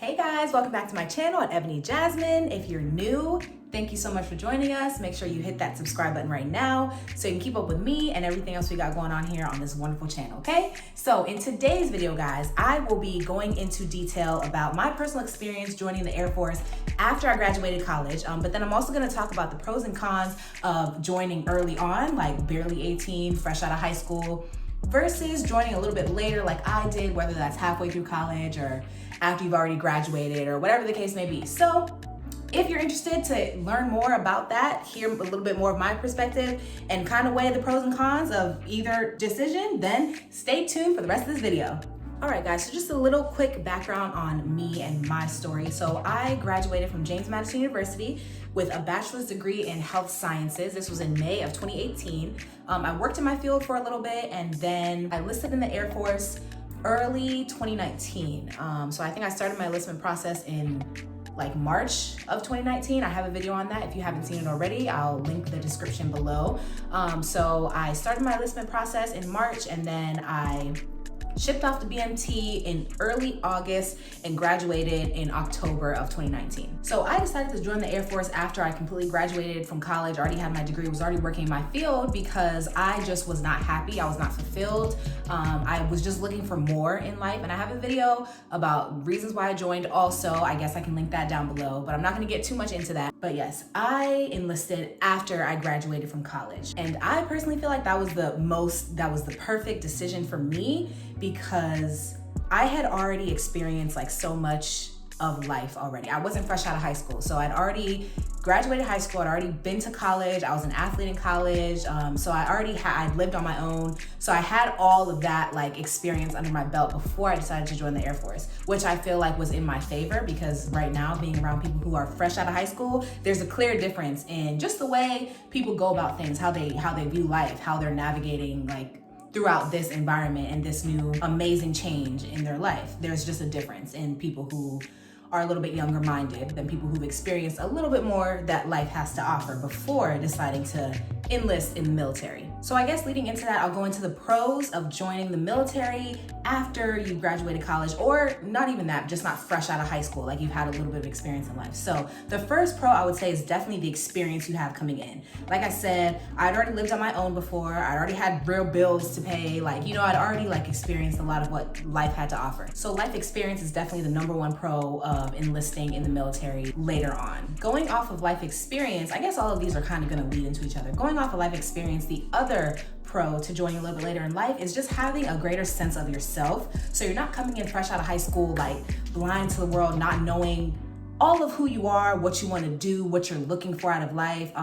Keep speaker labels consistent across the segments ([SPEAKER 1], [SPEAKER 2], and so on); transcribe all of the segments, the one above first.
[SPEAKER 1] Hey guys, welcome back to my channel at EbonyJasmin. If you're new, thank you so much for joining us. Make sure you hit that subscribe button right now so you can keep up with me and everything else we got going on here on this wonderful channel, okay? So in today's video, guys, I will be going into detail about my personal experience joining the Air Force after I graduated college, but then I'm also gonna talk about the pros and cons of joining early on, like barely 18, fresh out of high school, versus joining a little bit later like I did, whether that's halfway through college or after you've already graduated or whatever the case may be. So if you're interested to learn more about that, hear a little bit more of my perspective and kind of weigh the pros and cons of either decision, then stay tuned for the rest of this video. All right guys, so just a little quick background on me and my story. So I graduated from James Madison University with a bachelor's degree in health sciences. This was in May of 2018. I worked in my field for a little bit and then I enlisted in the Air Force early 2019. So I think I started my enlistment process in like March of 2019. I have a video on that. If you haven't seen it already, I'll link the description below. So I started my enlistment process in March and then I shipped off to BMT in early August and graduated in October of 2019. So I decided to join the Air Force after I completely graduated from college, already had my degree, was already working in my field because I just was not happy. I was not fulfilled. I was just looking for more in life. And I have a video about reasons why I joined also. I guess I can link that down below, but I'm not gonna get too much into that. But yes, I enlisted after I graduated from college. And I personally feel like that was the perfect decision for me because I had already experienced like so much of life already. I wasn't fresh out of high school. So I'd already graduated high school. I'd already been to college. I was an athlete in college. So I'd lived on my own. So I had all of that like experience under my belt before I decided to join the Air Force, which I feel like was in my favor because right now being around people who are fresh out of high school, there's a clear difference in just the way people go about things, how they view life, how they're navigating like throughout this environment and this new amazing change in their life. There's just a difference in people who are a little bit younger minded than people who've experienced a little bit more that life has to offer before deciding to enlist in the military. So I guess leading into that, I'll go into the pros of joining the military after you graduated college, or not even that, just not fresh out of high school, like you've had a little bit of experience in life. So the first pro I would say is definitely the experience you have coming in. Like I said, I'd already lived on my own before. I already had real bills to pay. Like, you know, I'd already like experienced a lot of what life had to offer. So life experience is definitely the #1 pro of enlisting in the military later on. Going off of life experience, I guess all of these are kind of gonna lead into each other. Going off of life experience, the other pro to joining a little bit later in life is just having a greater sense of yourself. So you're not coming in fresh out of high school, like blind to the world, not knowing all of who you are, what you want to do, what you're looking for out of life.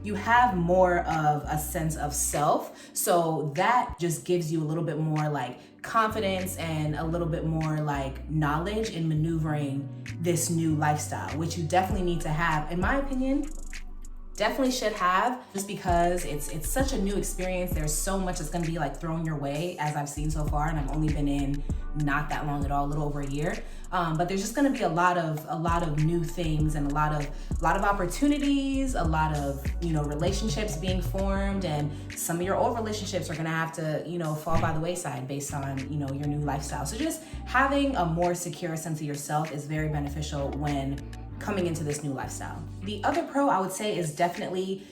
[SPEAKER 1] You have more of a sense of self. So that just gives you a little bit more like confidence and a little bit more like knowledge in maneuvering this new lifestyle, which you definitely need to have, in my opinion. Definitely should have, just because it's such a new experience. There's so much that's gonna be like thrown your way, as I've seen so far, and I've only been in not that long at all, a little over a year. But there's just gonna be a lot of new things and a lot of opportunities, a lot of, you know, relationships being formed, and some of your old relationships are gonna have to, you know, fall by the wayside based on, you know, your new lifestyle. So just having a more secure sense of yourself is very beneficial when coming into this new lifestyle. The other pro I would say is definitely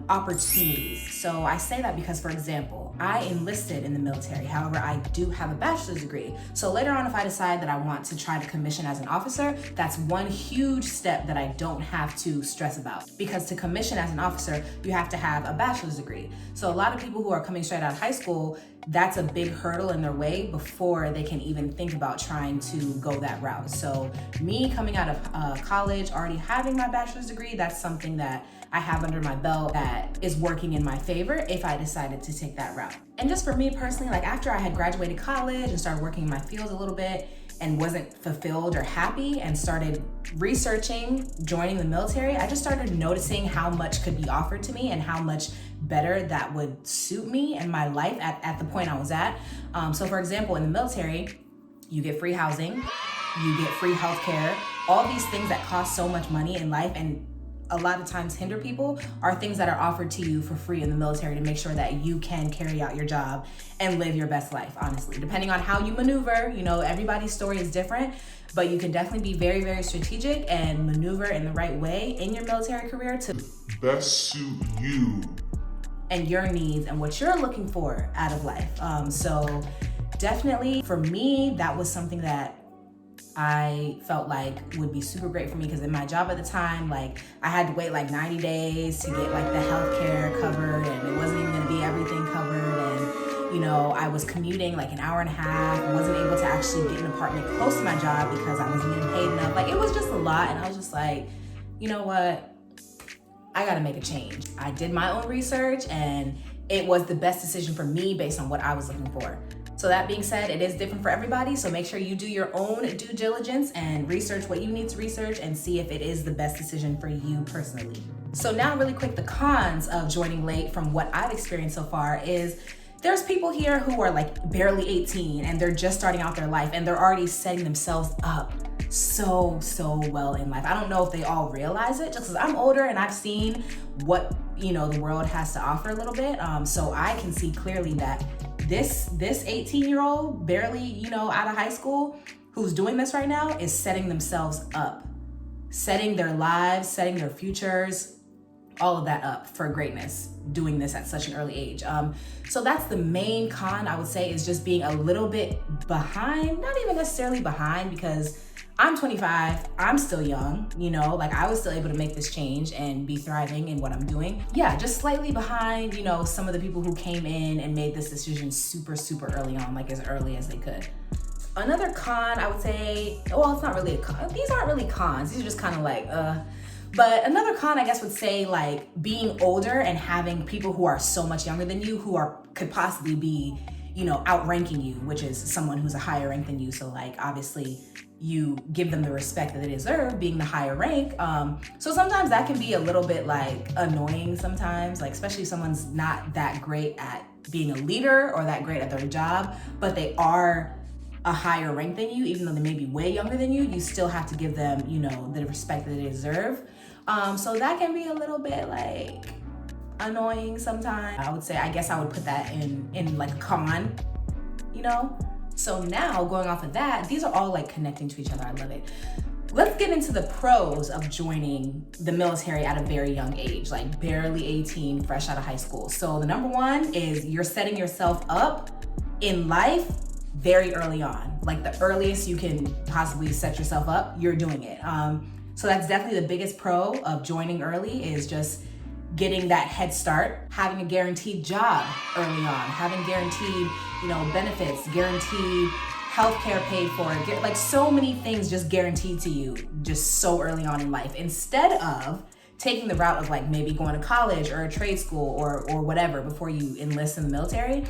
[SPEAKER 1] opportunities. So I say that because, for example, I enlisted in the military. However, I do have a bachelor's degree. So later on, if I decide that I want to try to commission as an officer, that's one huge step that I don't have to stress about. Because to commission as an officer, you have to have a bachelor's degree. So a lot of people who are coming straight out of high school, that's a big hurdle in their way before they can even think about trying to go that route. So me coming out of college, already having my bachelor's degree, that's something that I have under my belt that is working in my favor if I decided to take that route. And just for me personally, like after I had graduated college and started working in my field a little bit and wasn't fulfilled or happy and started researching joining the military, I just started noticing how much could be offered to me and how much better that would suit me and my life at the point I was at. So for example, in the military, you get free housing, you get free healthcare, all these things that cost so much money in life, and a lot of times hinder people are things that are offered to you for free in the military to make sure that you can carry out your job and live your best life, honestly. Depending on how you maneuver, everybody's story is different, but you can definitely be very, very strategic and maneuver in the right way in your military career to
[SPEAKER 2] best suit you
[SPEAKER 1] and your needs and what you're looking for out of life. So definitely for me, that was something that I felt like would be super great for me, because in my job at the time, like I had to wait like 90 days to get like the healthcare covered, and it wasn't even gonna be everything covered. And I was commuting like an hour and a half. I wasn't able to actually get an apartment close to my job because I wasn't getting paid enough. Like it was just a lot. And I was just like, you know what? I gotta make a change. I did my own research and it was the best decision for me based on what I was looking for. So that being said, it is different for everybody. So make sure you do your own due diligence and research what you need to research and see if it is the best decision for you personally. So now really quick, the cons of joining late from what I've experienced so far is there's people here who are like barely 18 and they're just starting out their life and they're already setting themselves up so well in life. I don't know if they all realize it, just because I'm older and I've seen what the world has to offer a little bit. So I can see clearly that this 18-year-old barely out of high school who's doing this right now is setting themselves up, setting their lives, setting their futures, all of that up for greatness, doing this at such an early age. So that's the main con, I would say, is just being a little bit behind. Not even necessarily behind, because I'm 25, I'm still young, like I was still able to make this change and be thriving in what I'm doing. Yeah, just slightly behind, some of the people who came in and made this decision super early on, like as early as they could. Another con, I would say, well, it's not really a con. These aren't really cons. These are just kind of like, But another con, I guess, would say like being older and having people who are so much younger than you who could possibly be, outranking you, which is someone who's a higher rank than you. So like, obviously, you give them the respect that they deserve, being the higher rank. So sometimes that can be a little bit like annoying sometimes, like especially if someone's not that great at being a leader or that great at their job, but they are a higher rank than you, even though they may be way younger than you still have to give them, the respect that they deserve. So that can be a little bit like annoying sometimes. I would say, I guess I would put that in like a con, So now going off of that, these are all like connecting to each other. I love it. Let's get into the pros of joining the military at a very young age, like barely 18, fresh out of high school. So the number one is you're setting yourself up in life very early on. Like the earliest you can possibly set yourself up, you're doing it. So that's definitely the biggest pro of joining early, is just getting that head start, having a guaranteed job early on, having guaranteed, benefits, guaranteed healthcare paid for, like so many things just guaranteed to you just so early on in life, instead of taking the route of like maybe going to college or a trade school or whatever before you enlist in the military,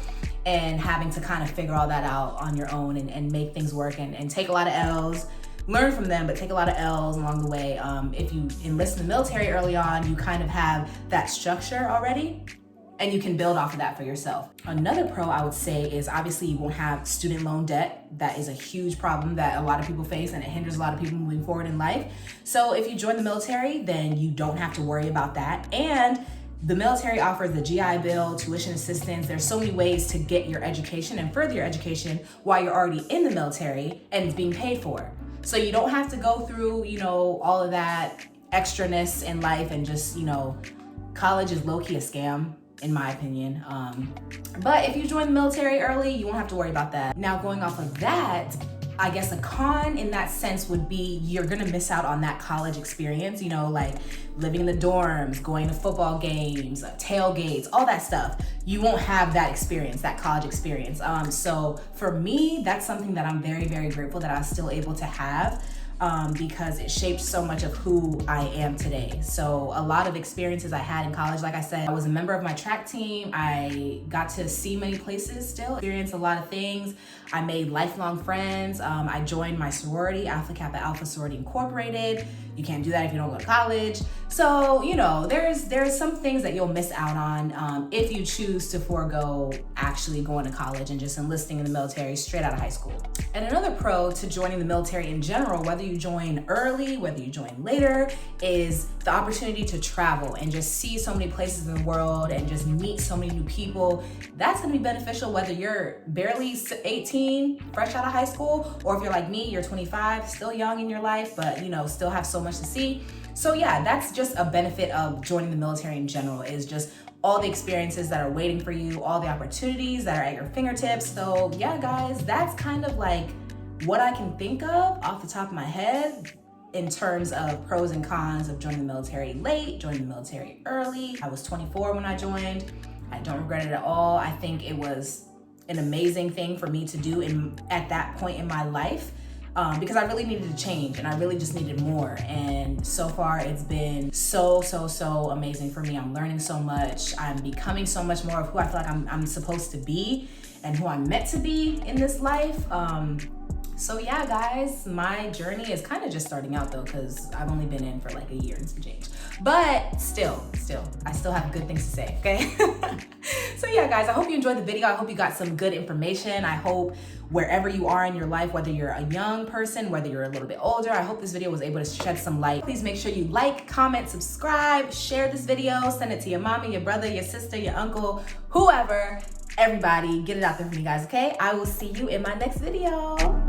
[SPEAKER 1] and having to kind of figure all that out on your own and make things work and take a lot of L's. Learn from them, but take a lot of L's along the way. If you enlist in the military early on, you kind of have that structure already, and you can build off of that for yourself. Another pro I would say is obviously you won't have student loan debt. That is a huge problem that a lot of people face, and it hinders a lot of people moving forward in life. So if you join the military, then you don't have to worry about that. And the military offers the GI Bill, tuition assistance. There's so many ways to get your education and further your education while you're already in the military and it's being paid for. So you don't have to go through, all of that extraness in life, and just, college is low-key a scam, in my opinion. But if you join the military early, you won't have to worry about that. Now, going off of that, I guess a con in that sense would be you're gonna miss out on that college experience, like living in the dorms, going to football games, tailgates, all that stuff. You won't have that experience, that college experience. So for me, that's something that I'm very, very grateful that I was still able to have. Because it shaped so much of who I am today. So a lot of experiences I had in college, like I said, I was a member of my track team. I got to see many places still, experience a lot of things. I made lifelong friends. I joined my sorority, Alpha Kappa Alpha Sorority Incorporated. You can't do that if you don't go to college. So, there's some things that you'll miss out on if you choose choose to forego actually going to college and just enlisting in the military straight out of high school. And another pro to joining the military in general, whether you join early, whether you join later, is the opportunity to travel and just see so many places in the world and just meet so many new people. That's gonna be beneficial whether you're barely 18, fresh out of high school, or if you're like me, you're 25, still young in your life, but still have so much to see. So yeah, that's just a benefit of joining the military in general, is just all the experiences that are waiting for you, all the opportunities that are at your fingertips. So yeah, guys, that's kind of like what I can think of off the top of my head in terms of pros and cons of joining the military late, joining the military early. I was 24 when I joined. I don't regret it at all. I think it was an amazing thing for me to do at that point in my life. Because I really needed to change and I really just needed more. And so far it's been so amazing for me. I'm learning so much. I'm becoming so much more of who I feel like I'm supposed to be and who I'm meant to be in this life. So yeah, guys, my journey is kind of just starting out though, because I've only been in for like a year and some change. But still, I still have good things to say, okay? So yeah, guys, I hope you enjoyed the video. I hope you got some good information. I hope wherever you are in your life, whether you're a young person, whether you're a little bit older, I hope this video was able to shed some light. Please make sure you like, comment, subscribe, share this video, send it to your mommy, your brother, your sister, your uncle, whoever, everybody. Get it out there for me, guys, okay? I will see you in my next video.